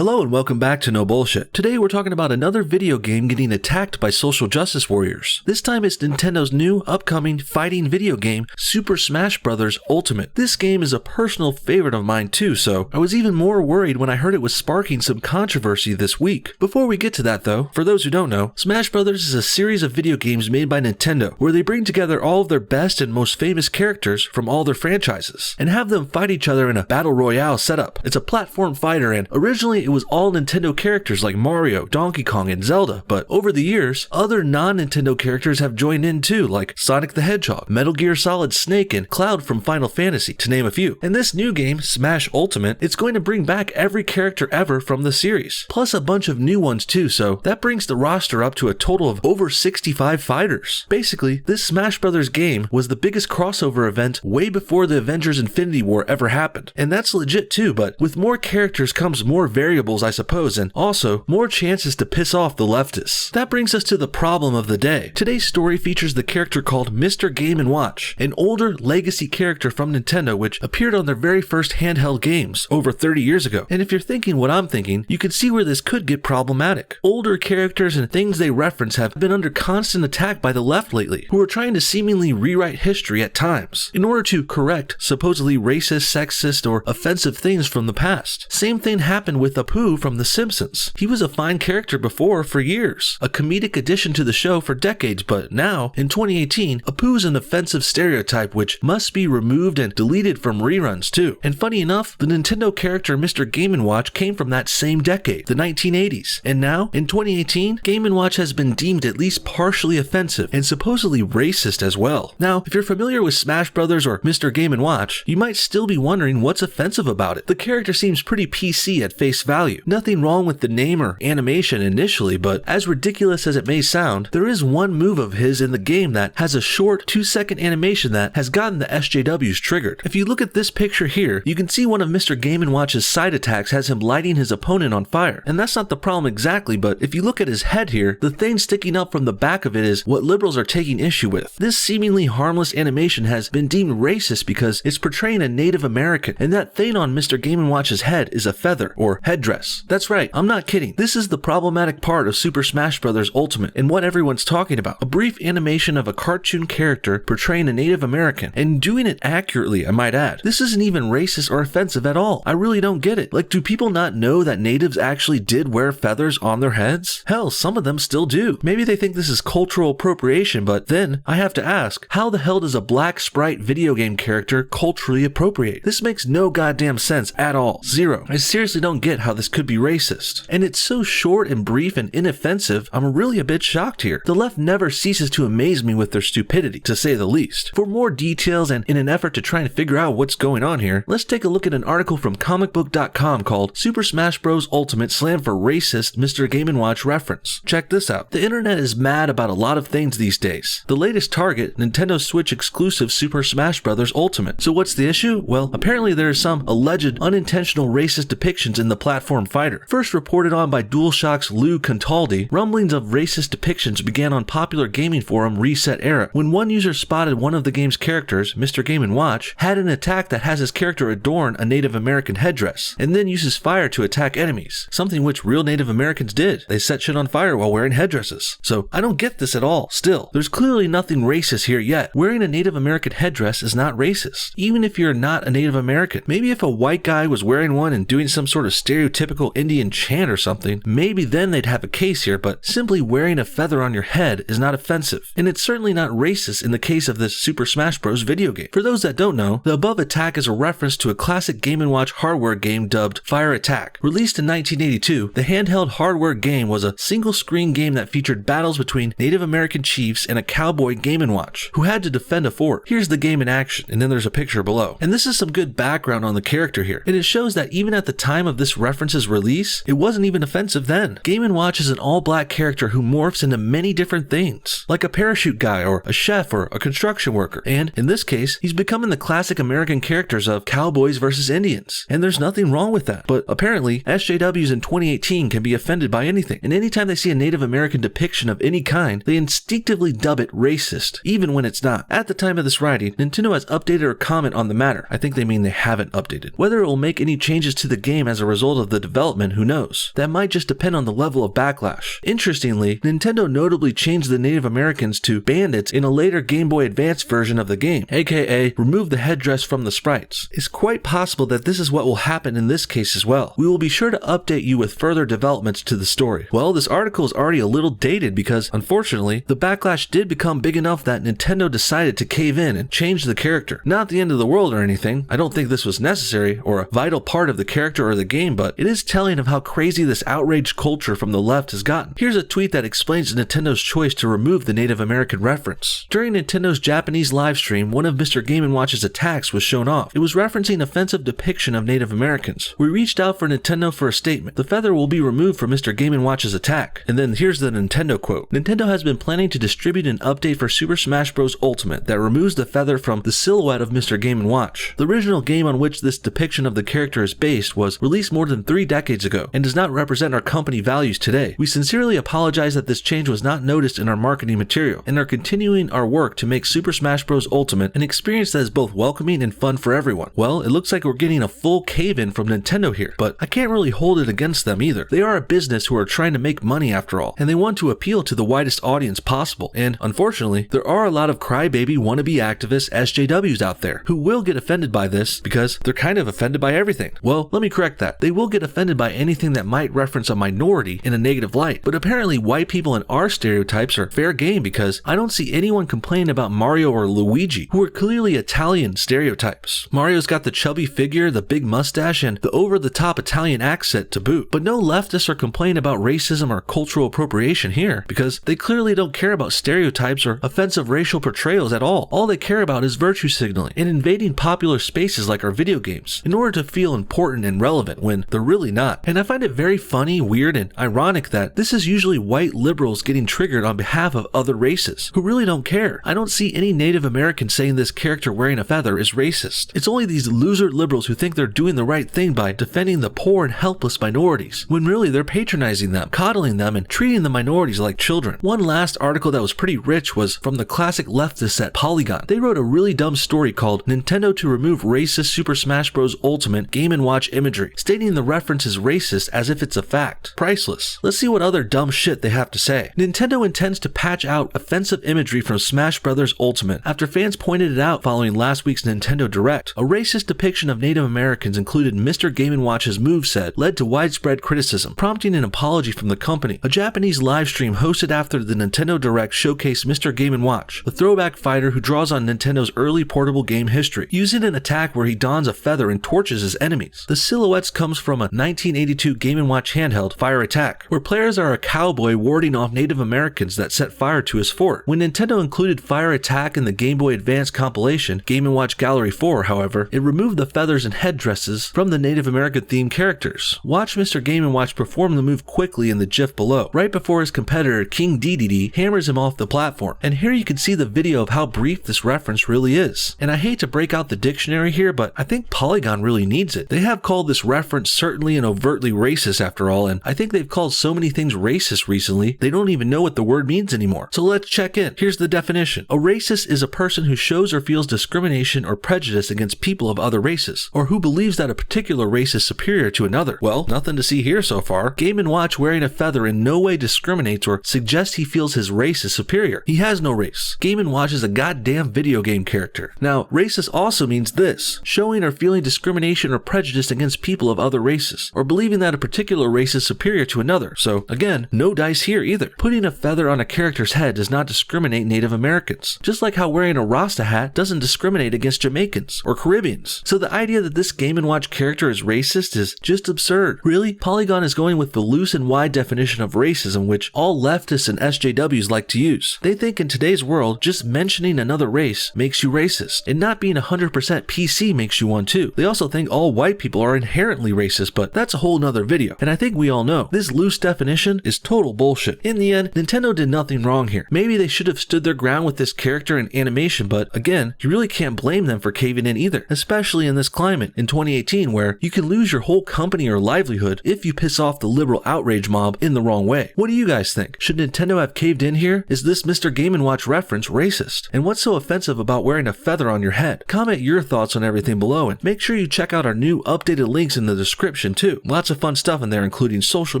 Hello and welcome back to No Bullshit. Today we're talking about another video game getting attacked by social justice warriors. This time it's Nintendo's new upcoming fighting video game, Super Smash Bros. Ultimate. This game is a personal favorite of mine too, so I was even more worried when I heard it was sparking some controversy this week. Before we get to that though, for those who don't know, Smash Bros. Is a series of video games made by Nintendo where they bring together all of their best and most famous characters from all their franchises and have them fight each other in a battle royale setup. It's a platform fighter, and originally it was all Nintendo characters like Mario, Donkey Kong, and Zelda, but over the years, other non-Nintendo characters have joined in too, like Sonic the Hedgehog, Metal Gear Solid Snake, and Cloud from Final Fantasy, to name a few. In this new game, Smash Ultimate, it's going to bring back every character ever from the series, plus a bunch of new ones too, so that brings the roster up to a total of over 65 fighters. Basically, this Smash Bros. Game was the biggest crossover event way before the Avengers Infinity War ever happened, and that's legit too, but with more characters comes more variables, I suppose, and also more chances to piss off the leftists. That brings us to the problem of the day. Today's story features the character called Mr. Game & Watch, an older legacy character from Nintendo which appeared on their very first handheld games over 30 years ago. And if you're thinking what I'm thinking, you can see where this could get problematic. Older characters and things they reference have been under constant attack by the left lately, who are trying to seemingly rewrite history at times in order to correct supposedly racist, sexist, or offensive things from the past. Same thing happened with Apu from The Simpsons. He was a fine character before for years, a comedic addition to the show for decades, but now, in 2018, Apu's an offensive stereotype which must be removed and deleted from reruns too. And funny enough, the Nintendo character Mr. Game & Watch came from that same decade, the 1980s. And now, in 2018, Game & Watch has been deemed at least partially offensive and supposedly racist as well. Now, if you're familiar with Smash Bros. Or Mr. Game & Watch, you might still be wondering what's offensive about it. The character seems pretty PC at face value. Nothing wrong with the name or animation initially, but as ridiculous as it may sound, there is one move of his in the game that has a short 2-second animation that has gotten the SJWs triggered. If you look at this picture here, you can see one of Mr. Game & Watch's side attacks has him lighting his opponent on fire. And that's not the problem exactly, but if you look at his head here, the thing sticking up from the back of it is what liberals are taking issue with. This seemingly harmless animation has been deemed racist because it's portraying a Native American, and that thing on Mr. Game & Watch's head is a feather, or headdress. That's right, I'm not kidding. This is the problematic part of Super Smash Bros. Ultimate, and what everyone's talking about. A brief animation of a cartoon character portraying a Native American, and doing it accurately, I might add. This isn't even racist or offensive at all. I really don't get it. Like, do people not know that natives actually did wear feathers on their heads? Hell, some of them still do. Maybe they think this is cultural appropriation, but then I have to ask, how the hell does a black sprite video game character culturally appropriate? This makes no goddamn sense at all. Zero. I seriously don't get how this could be racist. And it's so short and brief and inoffensive, I'm really a bit shocked here. The left never ceases to amaze me with their stupidity, to say the least. For more details and in an effort to try and figure out what's going on here, let's take a look at an article from comicbook.com called Super Smash Bros. Ultimate Slammed for Racist Mr. Game & Watch Reference. Check this out. The internet is mad about a lot of things these days. The latest target, Nintendo Switch exclusive Super Smash Bros. Ultimate. So what's the issue? Well, apparently there are some alleged unintentional racist depictions in the platform fighter. First reported on by DualShock's Lou Contaldi, rumblings of racist depictions began on popular gaming forum Reset Era, when one user spotted one of the game's characters, Mr. Game & Watch, had an attack that has his character adorn a Native American headdress, and then uses fire to attack enemies, something which real Native Americans did. They set shit on fire while wearing headdresses. So I don't get this at all. Still, there's clearly nothing racist here yet. Wearing a Native American headdress is not racist, even if you're not a Native American. Maybe if a white guy was wearing one and doing some sort of stereotypical Indian chant or something, maybe then they'd have a case here, but simply wearing a feather on your head is not offensive, and it's certainly not racist in the case of this Super Smash Bros. Video game. For those that don't know, the above attack is a reference to a classic Game & Watch hardware game dubbed Fire Attack. Released in 1982, the handheld hardware game was a single-screen game that featured battles between Native American chiefs and a cowboy Game & Watch, who had to defend a fort. Here's the game in action, and then there's a picture below. And this is some good background on the character here, and it shows that even at the time of this reference's release, it wasn't even offensive then. Game & Watch is an all-black character who morphs into many different things, like a parachute guy or a chef or a construction worker, and in this case, he's becoming the classic American characters of cowboys versus Indians, and there's nothing wrong with that. But apparently, SJWs in 2018 can be offended by anything, and anytime they see a Native American depiction of any kind, they instinctively dub it racist, even when it's not. At the time of this writing, Nintendo has updated or comment on the matter. I think they mean they haven't updated. Whether it will make any changes to the game as a result of the development, who knows? That might just depend on the level of backlash. Interestingly, Nintendo notably changed the Native Americans to bandits in a later Game Boy Advance version of the game, aka removed the headdress from the sprites. It's quite possible that this is what will happen in this case as well. We will be sure to update you with further developments to the story. Well, this article is already a little dated because, unfortunately, the backlash did become big enough that Nintendo decided to cave in and change the character. Not the end of the world or anything. I don't think this was necessary or a vital part of the character or the game, but it is telling of how crazy this outraged culture from the left has gotten. Here's a tweet that explains Nintendo's choice to remove the Native American reference. During Nintendo's Japanese livestream, one of Mr. Game & Watch's attacks was shown off. It was referencing offensive depiction of Native Americans. We reached out for Nintendo for a statement. The feather will be removed from Mr. Game & Watch's attack. And then here's the Nintendo quote. Nintendo has been planning to distribute an update for Super Smash Bros. Ultimate that removes the feather from the silhouette of Mr. Game & Watch. The original game on which this depiction of the character is based was released more than 3 decades ago and does not represent our company values today. We sincerely apologize that this change was not noticed in our marketing material and are continuing our work to make Super Smash Bros. Ultimate an experience that is both welcoming and fun for everyone. Well, it looks like we're getting a full cave-in from Nintendo here, but I can't really hold it against them either. They are a business who are trying to make money after all, and they want to appeal to the widest audience possible. And unfortunately, there are a lot of crybaby wannabe activists, SJWs out there, who will get offended by this because they're kind of offended by everything. Well, let me correct that. They will get offended by anything that might reference a minority in a negative light, but apparently white people and our stereotypes are fair game because I don't see anyone complaining about Mario or Luigi, who are clearly Italian stereotypes. Mario's got the chubby figure, the big mustache, and the over-the-top Italian accent to boot. But no leftists are complaining about racism or cultural appropriation here because they clearly don't care about stereotypes or offensive racial portrayals at all. All they care about is virtue signaling and invading popular spaces like our video games in order to feel important and relevant when they're really not. And I find it very funny, weird, and ironic that this is usually white liberals getting triggered on behalf of other races who really don't care. I don't see any Native Americans saying this character wearing a feather is racist. It's only these loser liberals who think they're doing the right thing by defending the poor and helpless minorities, when really they're patronizing them, coddling them, and treating the minorities like children. One last article that was pretty rich was from the classic leftists at Polygon. They wrote a really dumb story called Nintendo to remove racist Super Smash Bros. Ultimate Game & Watch imagery, stating the reference is racist as if it's a fact. Priceless. Let's see what other dumb shit they have to say. Nintendo intends to patch out offensive imagery from Smash Bros. Ultimate after fans pointed it out following last week's Nintendo Direct. A racist depiction of Native Americans included Mr. Game & Watch's moveset led to widespread criticism, prompting an apology from the company. A Japanese livestream hosted after the Nintendo Direct showcased Mr. Game & Watch, a throwback fighter who draws on Nintendo's early portable game history, using an attack where he dons a feather and torches his enemies. The silhouettes comes from a 1982 Game & Watch handheld, Fire Attack, where players are a cowboy warding off Native Americans that set fire to his fort. When Nintendo included Fire Attack in the Game Boy Advance compilation, Game & Watch Gallery 4, however, it removed the feathers and headdresses from the Native American themed characters. Watch Mr. Game & Watch perform the move quickly in the GIF below, right before his competitor King DDD hammers him off the platform. And here you can see the video of how brief this reference really is. And I hate to break out the dictionary here, but I think Polygon really needs it. They have called this reference certainly and overtly racist after all, and I think they've called so many things racist recently, they don't even know what the word means anymore. So let's check in. Here's the definition. A racist is a person who shows or feels discrimination or prejudice against people of other races, or who believes that a particular race is superior to another. Well, nothing to see here so far. Game & Watch wearing a feather in no way discriminates or suggests he feels his race is superior. He has no race. Game & Watch is a goddamn video game character. Now, racist also means this: showing or feeling discrimination or prejudice against people of other races, or believing that a particular race is superior to another. So again, no dice here either. Putting a feather on a character's head does not discriminate Native Americans, just like how wearing a Rasta hat doesn't discriminate against Jamaicans or Caribbeans. So the idea that this Game & Watch character is racist is just absurd. Really, Polygon is going with the loose and wide definition of racism which all leftists and SJWs like to use. They think in today's world, just mentioning another race makes you racist, and not being 100% PC makes you one too. They also think all white people are inherently racist, but that's a whole nother video, and I think we all know this loose definition is total bullshit. In the end, Nintendo did nothing wrong here. Maybe they should have stood their ground with this character and animation, but again, you really can't blame them for caving in either, especially in this climate in 2018 where you can lose your whole company or livelihood if you piss off the liberal outrage mob in the wrong way. What do you guys think? Should Nintendo have caved in here? Is this Mr. Game & Watch reference racist? And what's so offensive about wearing a feather on your head? Comment your thoughts on everything below, and make sure you check out our new updated links in the description description too. Lots of fun stuff in there, including social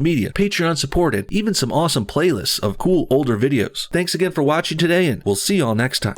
media, Patreon supported, even some awesome playlists of cool older videos. Thanks again for watching today, and we'll see y'all next time.